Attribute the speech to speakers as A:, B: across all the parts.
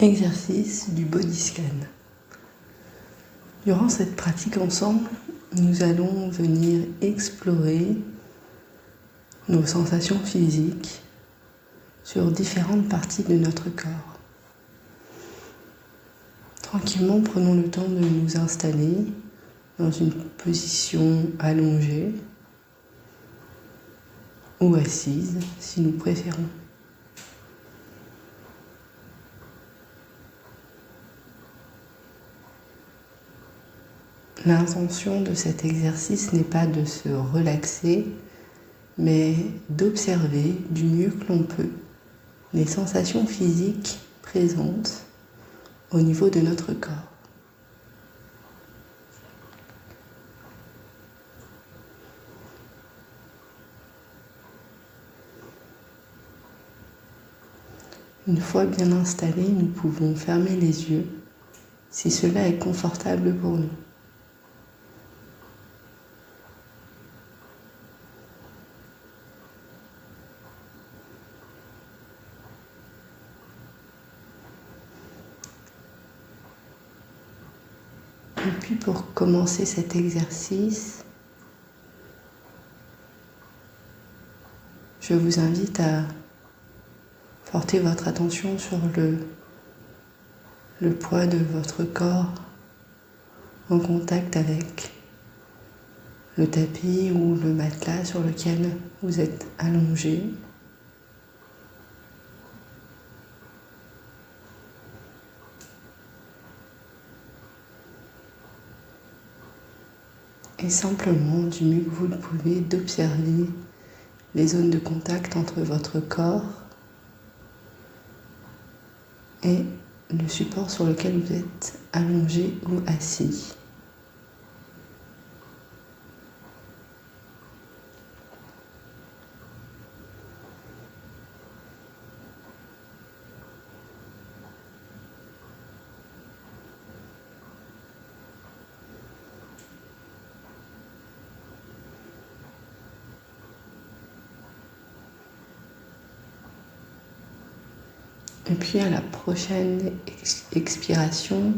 A: Exercice du body scan. Durant cette pratique ensemble, nous allons venir explorer nos sensations physiques sur différentes parties de notre corps. Tranquillement, prenons le temps de nous installer dans une position allongée ou assise si nous préférons. L'intention de cet exercice n'est pas de se relaxer, mais d'observer du mieux que l'on peut les sensations physiques présentes au niveau de notre corps. Une fois bien installés, nous pouvons fermer les yeux si cela est confortable pour nous. Et puis pour commencer cet exercice, je vous invite à porter votre attention sur le poids de votre corps en contact avec le tapis ou le matelas sur lequel vous êtes allongé. Et simplement, du mieux que vous le pouvez, d'observer les zones de contact entre votre corps et le support sur lequel vous êtes allongé ou assis. Et puis à la prochaine expiration,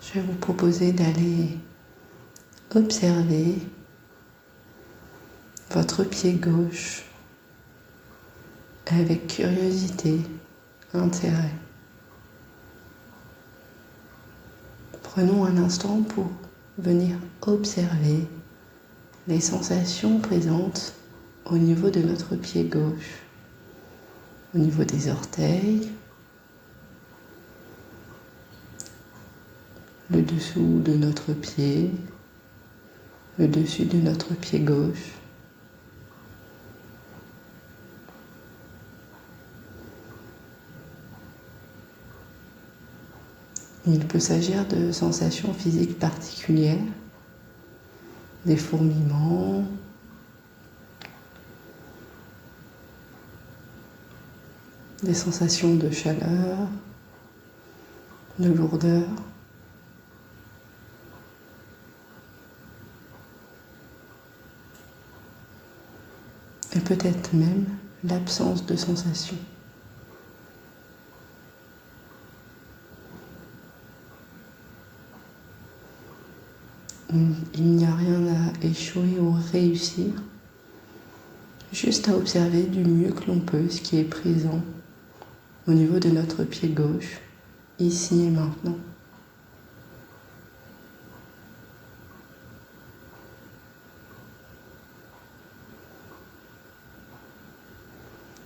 A: je vais vous proposer d'aller observer votre pied gauche avec curiosité, intérêt. Prenons un instant pour venir observer les sensations présentes au niveau de notre pied gauche. Au niveau des orteils, le dessous de notre pied, le dessus de notre pied gauche. Il peut s'agir de sensations physiques particulières, des fourmillements, des sensations de chaleur, de lourdeur. Et peut-être même l'absence de sensations. Il n'y a rien à échouer ou réussir, juste à observer du mieux que l'on peut ce qui est présent au niveau de notre pied gauche, ici et maintenant.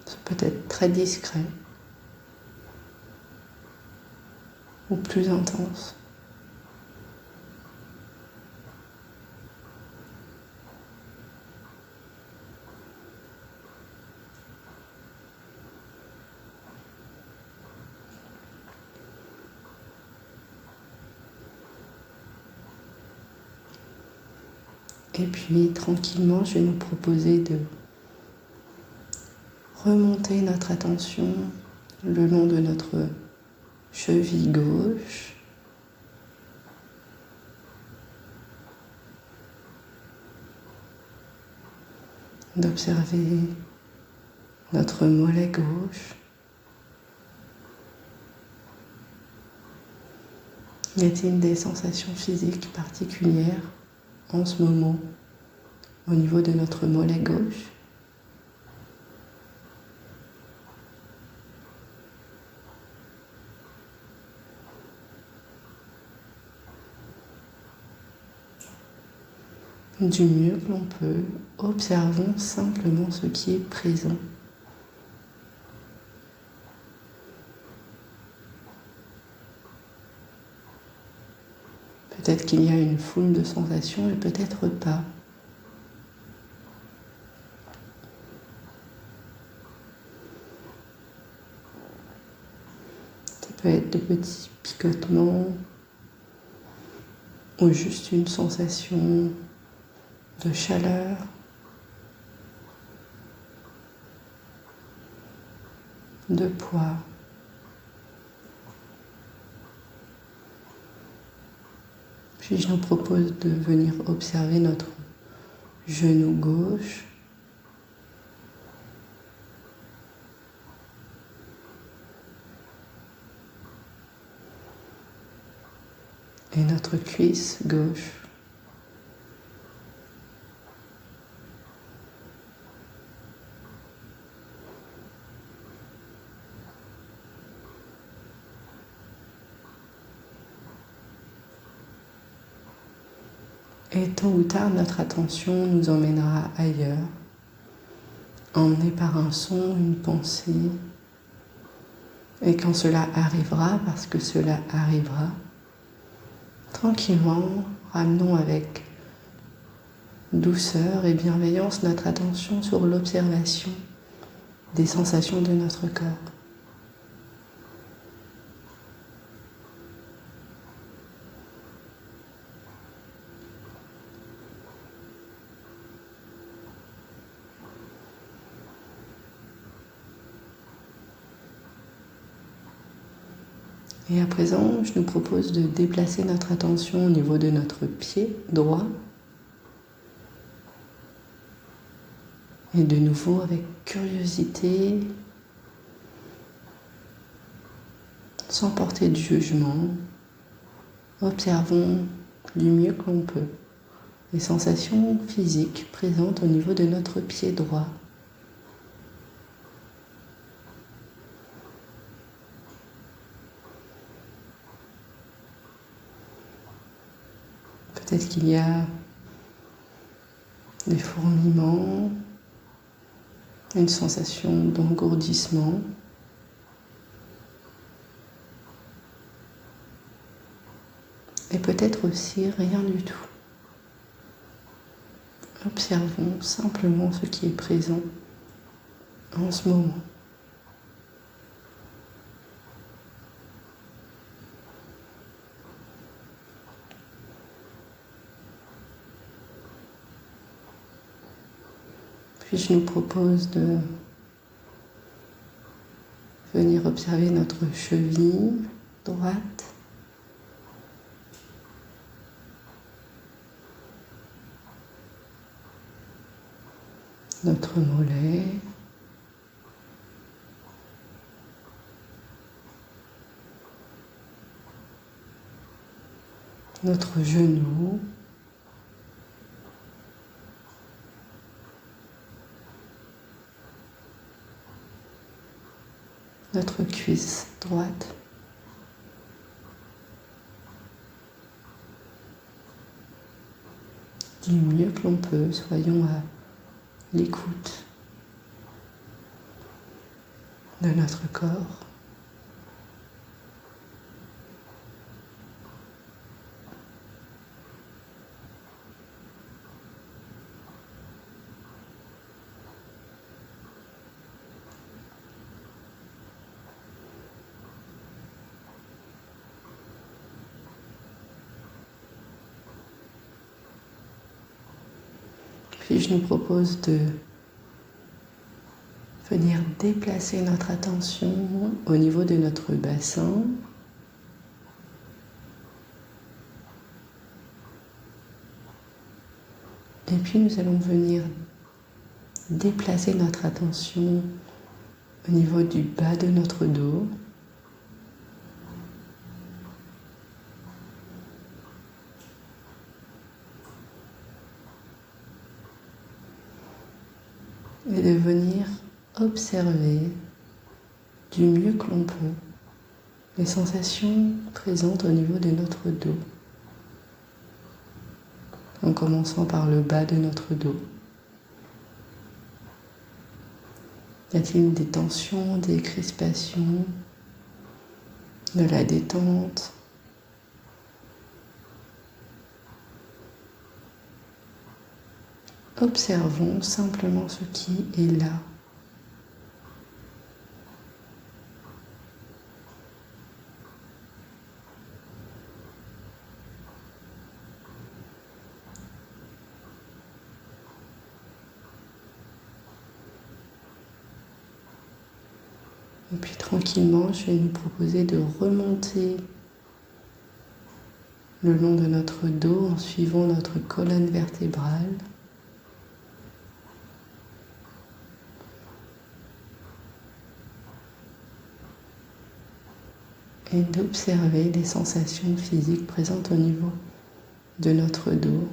A: Ça peut être très discret ou plus intense. Et puis tranquillement, je vais nous proposer de remonter notre attention le long de notre cheville gauche, d'observer notre mollet gauche, Y a-t-il des sensations physiques particulières en ce moment au niveau de notre mollet gauche? Du mieux que l'on peut, observons simplement ce qui est présent. Peut-être qu'il y a une foule de sensations et peut-être pas. Ça peut être de petits picotements ou juste une sensation de chaleur. De poids. Puis je nous propose de venir observer notre genou gauche. Et notre cuisse gauche. Et tôt ou tard, notre attention nous emmènera ailleurs, emmenée par un son, une pensée. Et quand cela arrivera, parce que cela arrivera, tranquillement, ramenons avec douceur et bienveillance notre attention sur l'observation des sensations de notre corps. Et à présent, je nous propose de déplacer notre attention au niveau de notre pied droit. Et de nouveau, avec curiosité, sans porter de jugement, observons du mieux que l'on peut les sensations physiques présentes au niveau de notre pied droit. Peut-être qu'il y a des fourmillements, une sensation d'engourdissement. Et peut-être aussi rien du tout. Observons simplement ce qui est présent en ce moment. Puis je nous propose de venir observer notre cheville droite. Notre mollet. Notre genou. Notre cuisse droite. Du mieux que l'on peut, soyons à l'écoute de notre corps. Puis je nous propose de venir déplacer notre attention au niveau de notre bassin. Et puis nous allons venir déplacer notre attention au niveau du bas de notre dos. et de venir observer du mieux que l'on peut les sensations présentes au niveau de notre dos, en commençant par le bas de notre dos. Y a-t-il des tensions, des crispations, de la détente? Observons simplement ce qui est là. Et puis tranquillement, je vais nous proposer de remonter le long de notre dos en suivant notre colonne vertébrale. Et d'observer les sensations physiques présentes au niveau de notre dos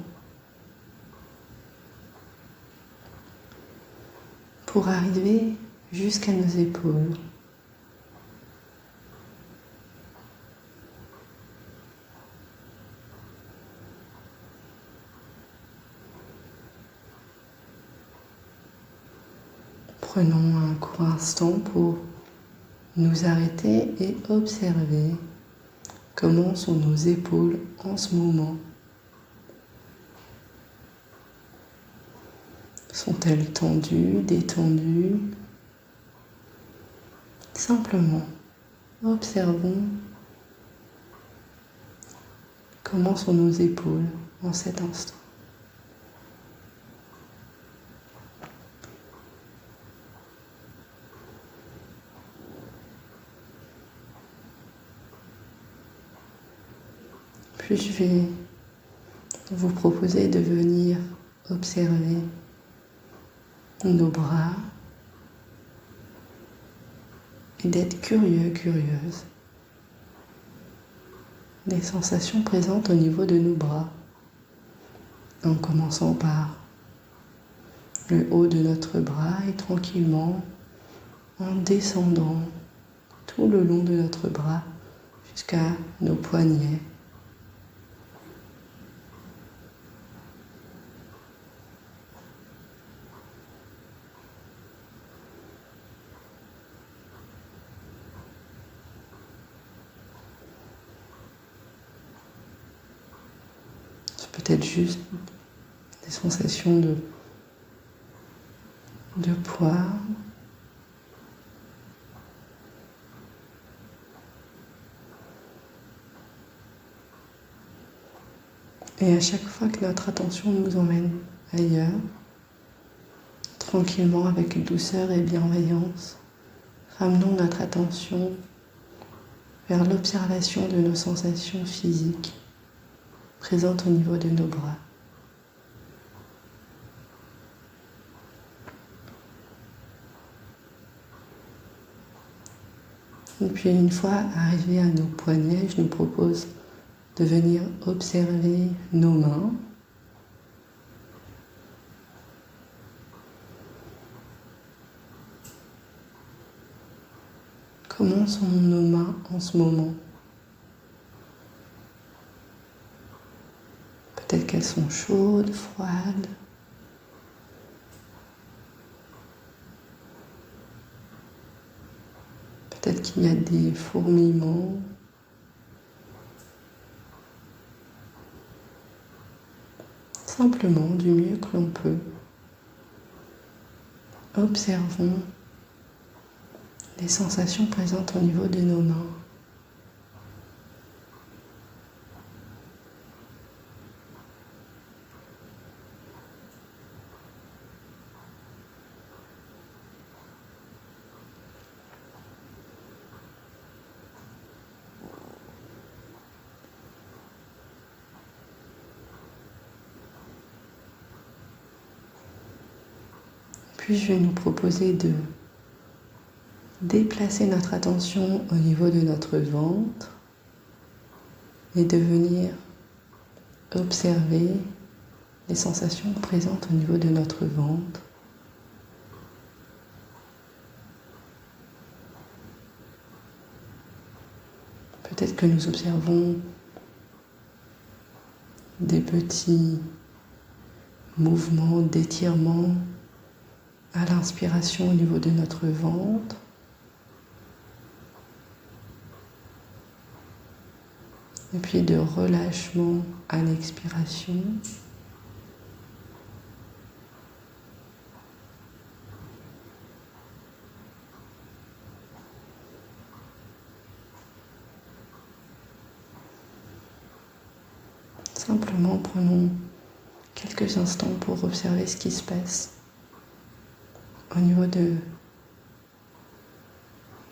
A: pour arriver jusqu'à nos épaules. Prenons un court instant pour nous arrêter et observer comment sont nos épaules en ce moment. Sont-elles tendues, détendues? Simplement, observons comment sont nos épaules en cet instant. Puis je vais vous proposer de venir observer nos bras et d'être curieux, curieuse des sensations présentes au niveau de nos bras, en commençant par le haut de notre bras et tranquillement en descendant tout le long de notre bras jusqu'à nos poignets. Peut-être juste des sensations de poids. Et à chaque fois que notre attention nous emmène ailleurs, tranquillement, avec douceur et bienveillance, ramenons notre attention vers l'observation de nos sensations physiques présentes au niveau de nos bras. Et puis une fois arrivé à nos poignets, je nous propose de venir observer nos mains. Comment sont nos mains en ce moment? Peut-être qu'elles sont chaudes, froides. Peut-être qu'il y a des fourmillements. Simplement, du mieux que l'on peut, observons les sensations présentes au niveau de nos mains. Puis je vais nous proposer de déplacer notre attention au niveau de notre ventre et de venir observer les sensations présentes au niveau de notre ventre. Peut-être que nous observons des petits mouvements d'étirement à l'inspiration au niveau de notre ventre. Et puis de relâchement à l'expiration. Simplement prenons quelques instants pour observer ce qui se passe au niveau de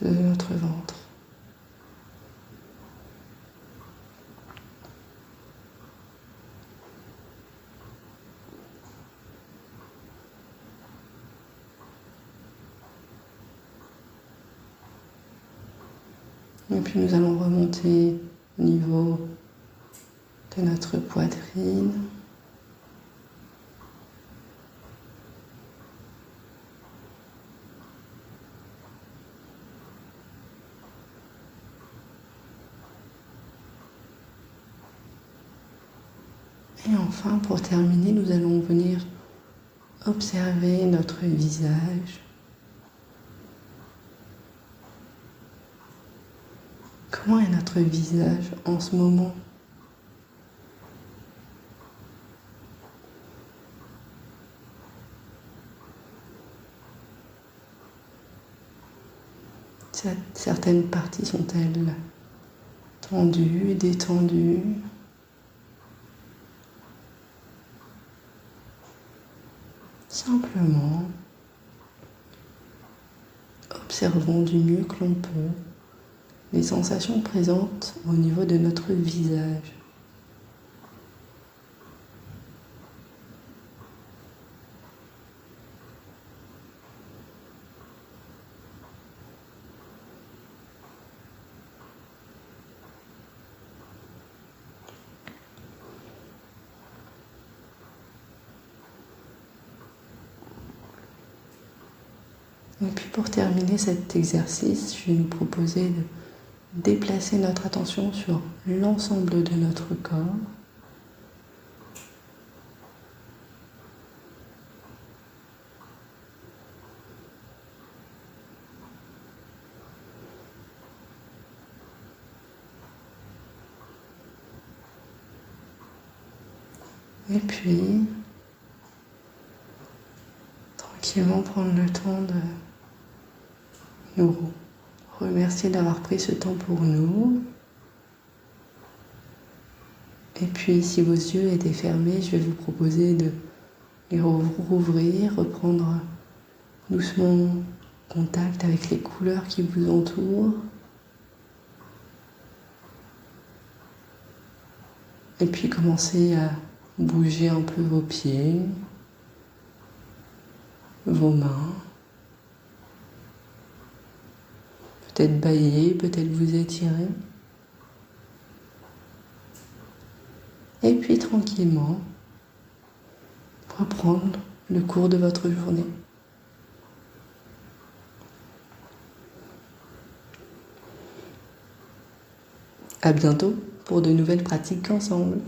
A: notre ventre. Et puis nous allons remonter au niveau de notre poitrine. Et enfin, pour terminer, nous allons venir observer notre visage. Comment est notre visage en ce moment? Certaines parties sont-elles tendues, détendues? Simplement, observons du mieux que l'on peut les sensations présentes au niveau de notre visage. Et puis pour terminer cet exercice, je vais nous proposer de déplacer notre attention sur l'ensemble de notre corps. Et puis, tranquillement prendre le temps de nous remercier d'avoir pris ce temps pour nous. Et puis, si vos yeux étaient fermés, je vais vous proposer de les rouvrir, reprendre doucement contact avec les couleurs qui vous entourent. Et puis, commencer à bouger un peu vos pieds, vos mains. Peut-être bâiller, peut-être vous étirer. Et puis tranquillement, reprendre le cours de votre journée. À bientôt pour de nouvelles pratiques ensemble.